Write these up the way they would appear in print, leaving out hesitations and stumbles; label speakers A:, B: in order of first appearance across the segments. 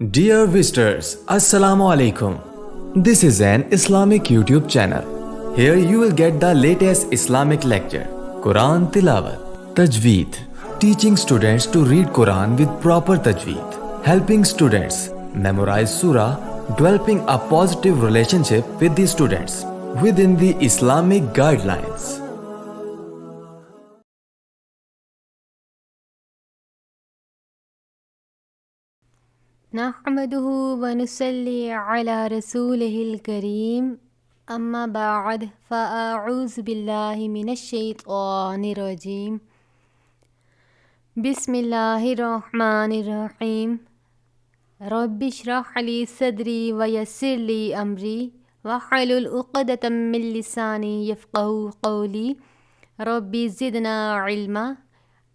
A: Dear visitors, Assalamu alaikum. This is an Islamic YouTube channel. Here you will get the latest Islamic lecture, Quran Tilawat, Tajweed, teaching students to read Quran with proper Tajweed, helping students memorize Surah, developing a positive relationship with the students within the Islamic guidelines.
B: نحمده ونصلي على رسوله الكريم اما بعد فاعوذ بالله من الشيطان الرجيم بسم الله الرحمن الرحيم رب اشرح لي صدري ويسر لي امري واحلل عقدة من لساني يفقهوا قولي رب زدنا علما.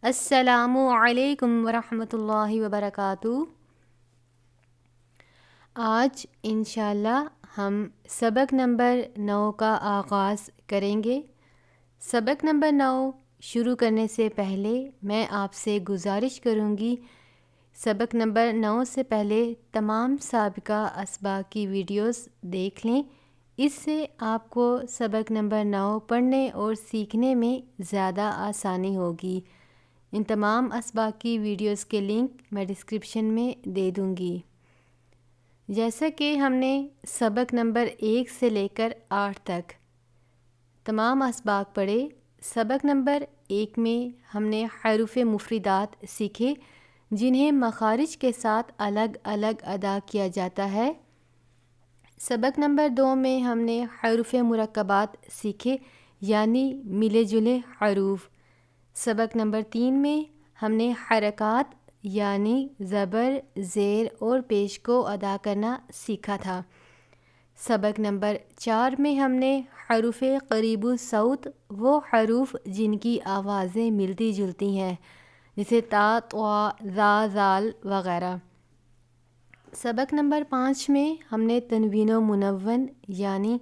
B: السلام علیکم ورحمۃ اللہ وبرکاتہ. آج انشاءاللہ ہم سبق نمبر 9 کا آغاز کریں گے. سبق نمبر 9 شروع کرنے سے پہلے میں آپ سے گزارش کروں گی سبق نمبر 9 سے پہلے تمام سابقہ اسباق کی ویڈیوز دیکھ لیں. اس سے آپ کو سبق نمبر 9 پڑھنے اور سیکھنے میں زیادہ آسانی ہوگی. ان تمام اسباق کی ویڈیوز کے لنک میں ڈسکرپشن میں دے دوں گی. جیسا کہ ہم نے سبق نمبر 1 سے لے کر 8 تک تمام اسباق پڑھے. سبق نمبر 1 میں ہم نے حروف مفردات سیکھے جنہیں مخارج کے ساتھ الگ الگ ادا کیا جاتا ہے. سبق نمبر 2 میں ہم نے حروف مرکبات سیکھے یعنی ملے جلے حروف. سبق نمبر 3 میں ہم نے حرکات یعنی زبر، زیر اور پیش کو ادا کرنا سیکھا تھا. سبق نمبر 4 میں ہم نے حروف قریب الصوت، وہ حروف جن کی آوازیں ملتی جلتی ہیں جیسے تا، طا، ذا، ذال وغیرہ. سبق نمبر 5 میں ہم نے تنوین و منون یعنی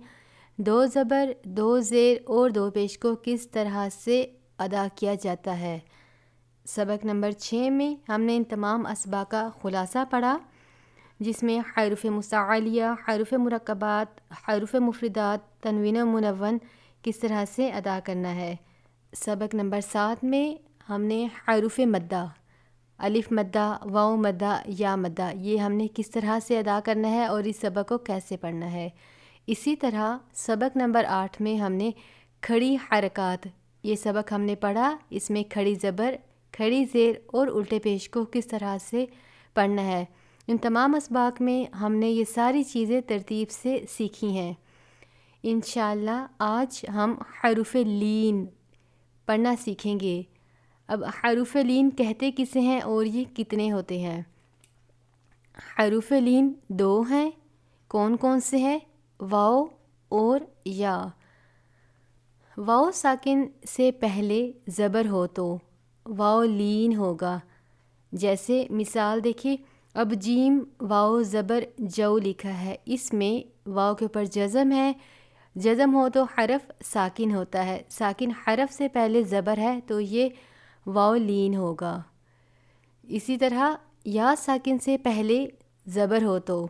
B: 2 زبر، 2 زیر اور 2 پیش کو کس طرح سے ادا کیا جاتا ہے. سبق نمبر 6 میں ہم نے ان تمام اسباق کا خلاصہ پڑھا جس میں حروف مستعلیہ، حروف مرکبات، حروف مفردات، تنوین و منون کس طرح سے ادا کرنا ہے. سبق نمبر 7 میں ہم نے حروف مدہ، الف مدہ، واو مدہ، یا مدہ، یہ ہم نے کس طرح سے ادا کرنا ہے اور اس سبق کو کیسے پڑھنا ہے. اسی طرح سبق نمبر 8 میں ہم نے کھڑی حرکات، یہ سبق ہم نے پڑھا. اس میں کھڑی زبر، کھڑی زیر اور الٹے پیش کو کس طرح سے پڑھنا ہے. ان تمام اسباق میں ہم نے یہ ساری چیزیں ترتیب سے سیکھی ہیں. انشاءاللہ آج ہم حروف لین پڑھنا سیکھیں گے. اب حروف لین کہتے کسے ہیں اور یہ کتنے ہوتے ہیں. حروف لین 2 ہیں. کون کون سے ہیں؟ واو اور یا. واو ساکن سے پہلے زبر ہو تو واو لین ہوگا. جیسے مثال دیکھیے، اب جیم واو زبر جو لکھا ہے، اس میں واو کے اوپر جزم ہے. جزم ہو تو حرف ساکن ہوتا ہے، ساکن حرف سے پہلے زبر ہے تو یہ واو لین ہوگا. اسی طرح یا ساکن سے پہلے زبر ہو تو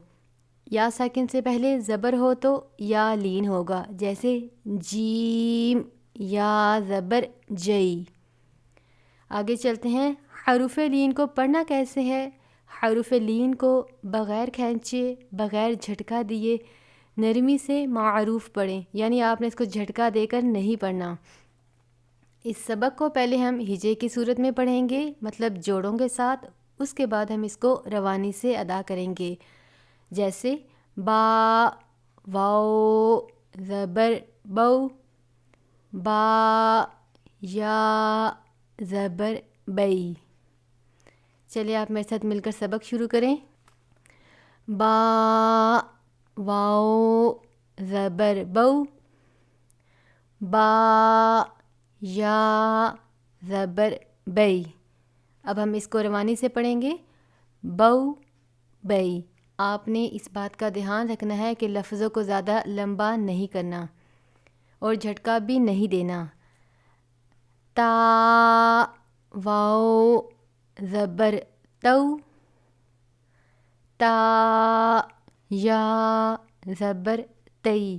B: یا ساکن سے پہلے زبر ہو تو یا لین ہوگا. جیسے جیم یا زبر جئی. آگے چلتے ہیں. حروف لین کو پڑھنا کیسے ہے؟ حروف لین کو بغیر کھینچے، بغیر جھٹکا دیے نرمی سے معروف پڑھیں، یعنی آپ نے اس کو جھٹکا دے کر نہیں پڑھنا. اس سبق کو پہلے ہم ہجے کی صورت میں پڑھیں گے، مطلب جوڑوں کے ساتھ. اس کے بعد ہم اس کو روانی سے ادا کریں گے. جیسے با، واو زبر بو، با، یا زبر بئی. چلیے آپ میرے ساتھ مل کر سبق شروع کریں. با، واو زبر بو، با، یا زبر بئی. اب ہم اس کو روانی سے پڑھیں گے. بو، بئی. آپ نے اس بات کا دھیان رکھنا ہے کہ لفظوں کو زیادہ لمبا نہیں کرنا اور جھٹکا بھی نہیں دینا. تا، واو زبر تو، تا، یا زبر تی،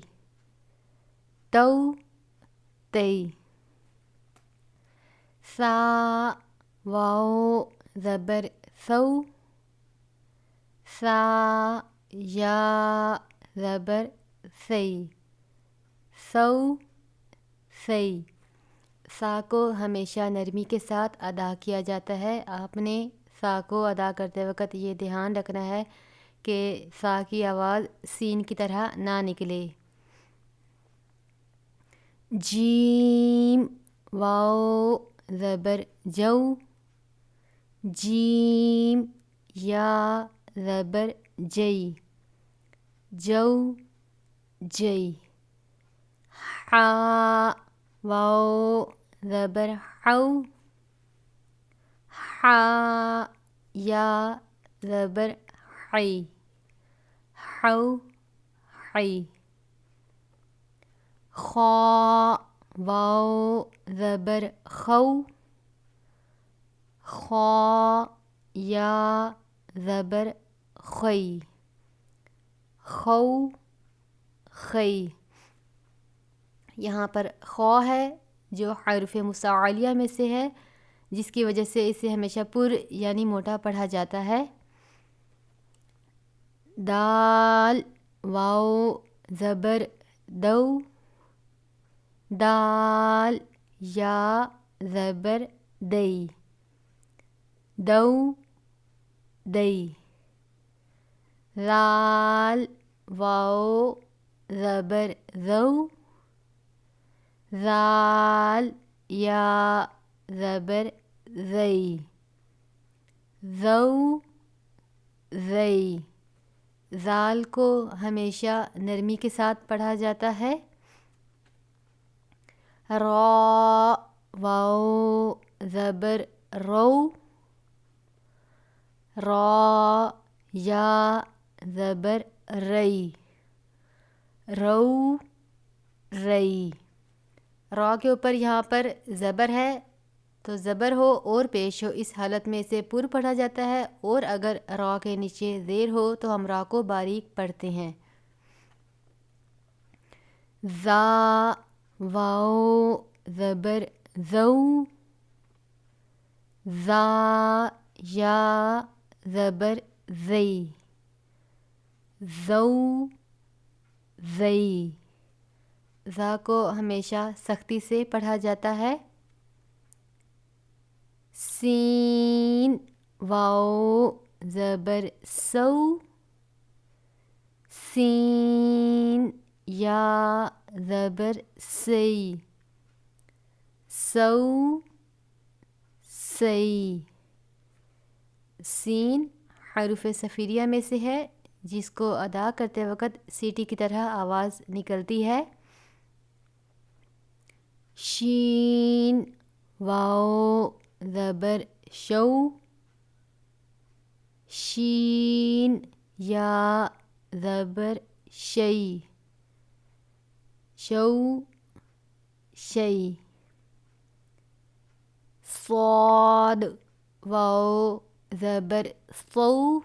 B: تو تی. سا، واو زبر ثو، سا، یا زبر سی، سو سی. سا کو ہمیشہ نرمی کے ساتھ ادا کیا جاتا ہے. آپ نے سا کو ادا کرتے وقت یہ دھیان رکھنا ہے کہ سا کی آواز سین کی طرح نہ نکلے. جیم، واو زبر جو، جیم، یا زبر جئی، جو جئی. حا، واو زبر حو، حا، یا زبر حی، حو حی. خا، واو زبر خو، خا، یا زبر خی، خو خی. یہاں پر خا ہے جو حروف مصعلیہ میں سے ہے، جس کی وجہ سے اسے ہمیشہ پر یعنی موٹا پڑھا جاتا ہے. دال، واو زبر دو، دال، یا زبر دئی، دو دئی. زال، واو زبر ذو، زال، یا زبر زئی، ذو زئی. زال کو ہمیشہ نرمی کے ساتھ پڑھا جاتا ہے. را، واو زبر رو، را، یا زبر رئی، رو رئی. را کے اوپر یہاں پر زبر ہے تو زبر ہو اور پیش ہو اس حالت میں اسے پر پڑھا جاتا ہے، اور اگر را کے نیچے زیر ہو تو ہم را کو باریک پڑھتے ہیں. زا، واو زبر زو، زا، یا زبر زئی، زو زئی. زا کو ہمیشہ سختی سے پڑھا جاتا ہے. سین، واو زبر سو، سین، یا زبر سی، سو سی. سین حروف صفیریہ میں سے ہے جس کو ادا کرتے وقت سیٹی کی طرح آواز نکلتی ہے. شین، واو زبر شو، شین، یا زبر شئی، شو شئی. صاد، واو زبر صو،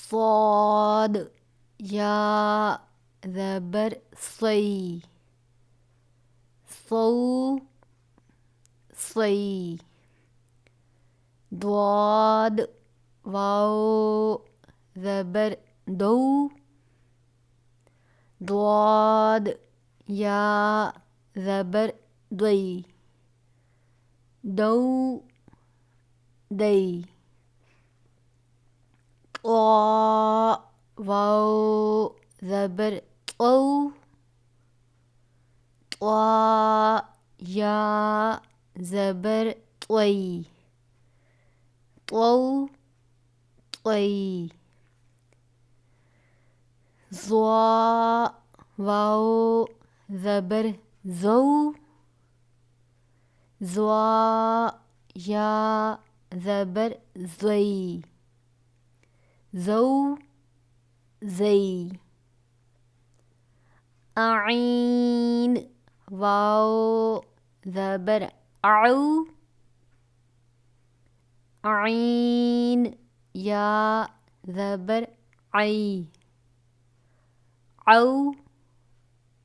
B: صاد، یا زبر صی، صو صی. ضاد، واو زبر دو، ضاد، یا زبر دوئی، دو دئی. طا، واو زبر طو، طا، یا زبر طوئی، طو طوئی. ضا، واو زبر زو، ضا، یا زبر زئی، زو زئی. عین، واو زبر عو، عین، یا زبر عی، او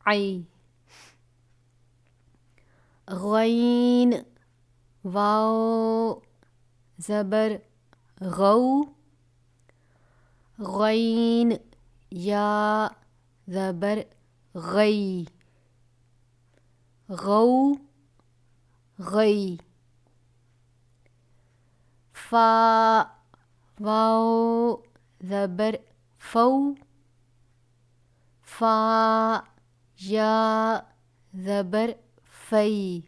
B: عی. غین، واو زبر غو، غین یا زبر غی، غو غی. فا، واو زبر فو، فا یا زبر فی،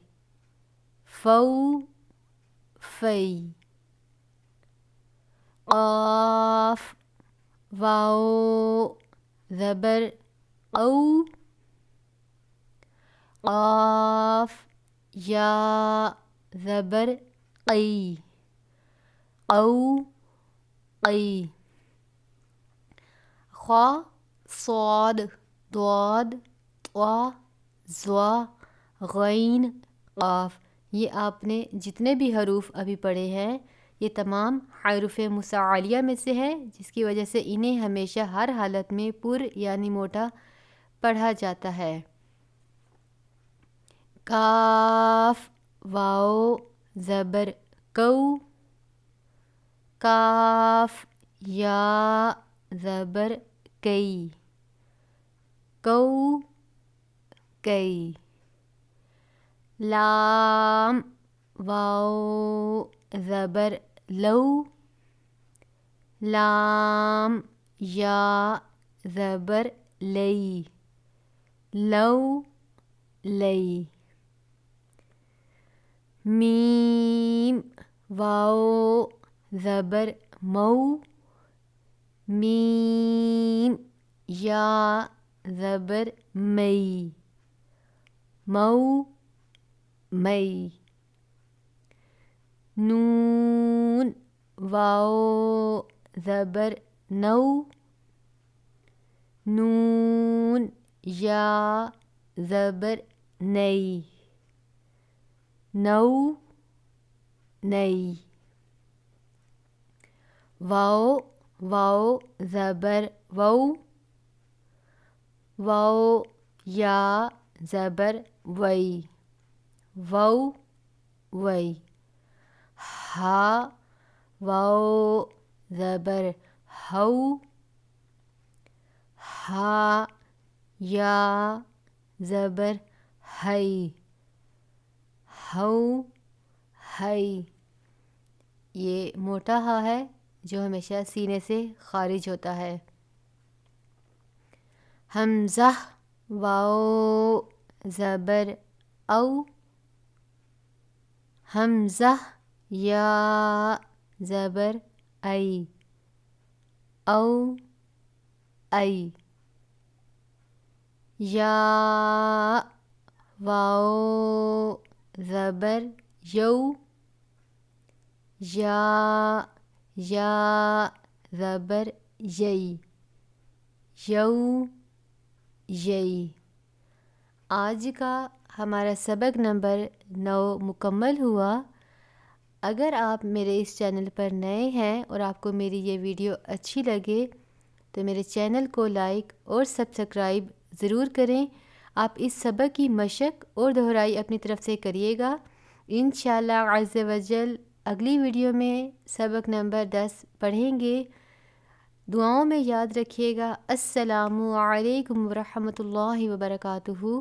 B: فو فی. قاف، واو زبر او، قاف یا زبر قی، او قی. خا، صاد، ضاد، طا، ظا، غین، قاف. یہ آپ نے جتنے بھی حروف ابھی پڑھے ہیں یہ تمام حروف مصعلیہ میں سے ہے، جس کی وجہ سے انہیں ہمیشہ ہر حالت میں پر یعنی موٹا پڑھا جاتا ہے. کاف، واو زبر کو، کاف یا زبر کئی، کو کئی. لام، واو زبر لو، لام یا زبر لئی، لو لئی. میم، واو زبر مو، میم یا زبر مئی، مو مئی. نون، واو زبر نو، نون یا زبر نئی، نو نئی. واو، واو زبر وو، واو یا زبر وئی، وو وئی. ہا، واو زبر ہو، ہا یا زبر ہئی، ہو ہئی. یہ موٹا ہا ہے جو ہمیشہ سینے سے خارج ہوتا ہے. حمزہ، واو زبر او، حمزہ یا زبر ای، او ای. یا، واو زبر یو، یا یا زبر یئی، یو یئی. آج کا ہمارا سبق نمبر 9 مکمل ہوا. اگر آپ میرے اس چینل پر نئے ہیں اور آپ کو میری یہ ویڈیو اچھی لگے تو میرے چینل کو لائک اور سبسکرائب ضرور کریں. آپ اس سبق کی مشق اور دہرائی اپنی طرف سے کریے گا. انشاءاللہ عز و جل اگلی ویڈیو میں سبق نمبر 10 پڑھیں گے. دعاؤں میں یاد رکھیے گا. السلام علیکم ورحمۃ اللہ وبرکاتہ.